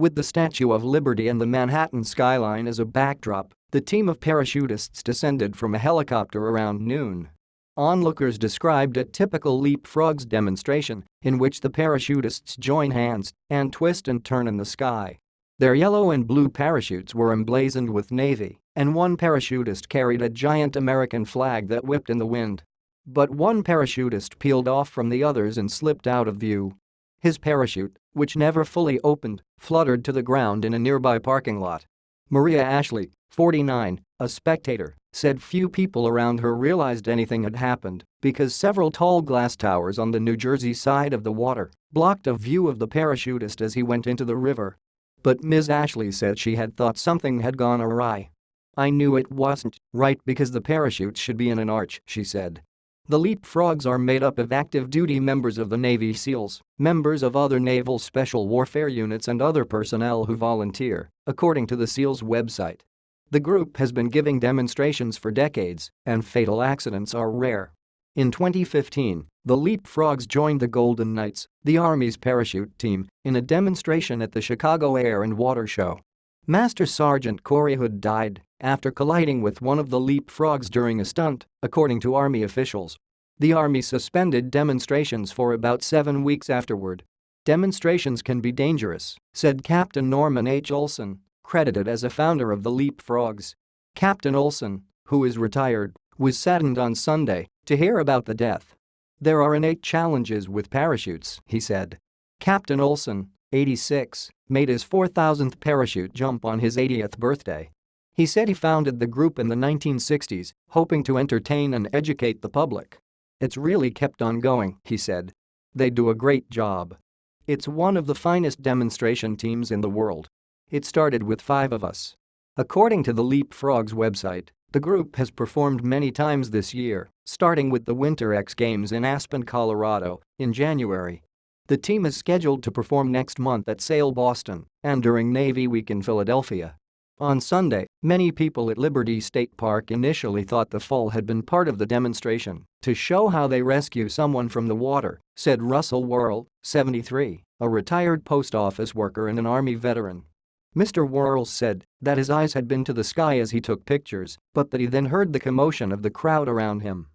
With the Statue of Liberty and the Manhattan skyline as a backdrop, the team of parachutists descended from a helicopter around noon. Onlookers described a typical leapfrogs demonstration in which the parachutists join hands and twist and turn in the sky. Their yellow and blue parachutes were emblazoned with navy, and one parachutist carried a giant American flag that whipped in the wind. But one parachutist peeled off from the others and slipped out of view. His parachute, which never fully opened, fluttered to the ground in a nearby parking lot. Maria Ashley, 49, a spectator, said few people around her realized anything had happened because several tall glass towers on the New Jersey side of the water blocked a view of the parachutist as he went into the river. But Ms. Ashley said she had thought something had gone awry. "I knew it wasn't right because the parachute should be in an arch," she said. The leapfrogs are made up of active-duty members of the Navy SEALs, members of other naval special warfare units and other personnel who volunteer, according to the SEALs website. The group has been giving demonstrations for decades, and fatal accidents are rare. In 2015, the leapfrogs joined the Golden Knights, the Army's parachute team, in a demonstration at the Chicago Air and Water Show. Master Sergeant Corey Hood died after colliding with one of the leapfrogs during a stunt, according to Army officials. The Army suspended demonstrations for about 7 weeks afterward. "Demonstrations can be dangerous," said Captain Norman H. Olson, credited as a founder of the leapfrogs. Captain Olson, who is retired, was saddened on Sunday to hear about the death. "There are innate challenges with parachutes," he said. Captain Olson, 86, made his 4,000th parachute jump on his 80th birthday. He said he founded the group in the 1960s, hoping to entertain and educate the public. "It's really kept on going," he said. "They do a great job. It's one of the finest demonstration teams in the world. It started with 5 of us." According to the Leapfrogs website, the group has performed many times this year, starting with the Winter X Games in Aspen, Colorado, in January. The team is scheduled to perform next month at Sail Boston and during Navy Week in Philadelphia. On Sunday, many people at Liberty State Park initially thought the fall had been part of the demonstration to show how they rescue someone from the water, said Russell Worrell, 73, a retired post office worker and an Army veteran. Mr. Worrell said that his eyes had been to the sky as he took pictures, but that he then heard the commotion of the crowd around him.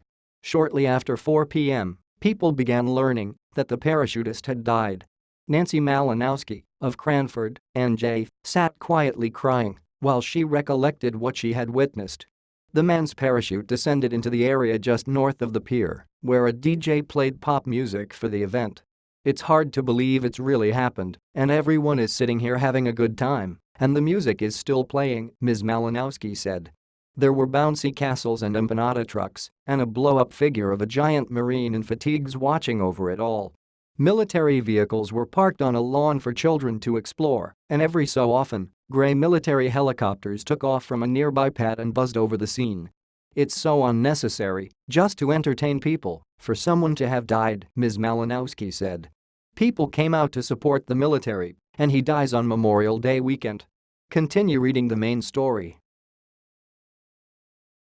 Shortly after 4 p.m., people began learning that the parachutist had died. Nancy Malinowski, of Cranford, NJ, sat quietly crying while she recollected what she had witnessed. The man's parachute descended into the area just north of the pier, where a DJ played pop music for the event. "It's hard to believe it's really happened, and everyone is sitting here having a good time, and the music is still playing," Ms. Malinowski said. There were bouncy castles and empanada trucks, and a blow-up figure of a giant Marine in fatigues watching over it all. Military vehicles were parked on a lawn for children to explore, and every so often, gray military helicopters took off from a nearby pad and buzzed over the scene. "It's so unnecessary, just to entertain people, for someone to have died," Ms. Malinowski said. "People came out to support the military, and he dies on Memorial Day weekend." Continue reading the main story.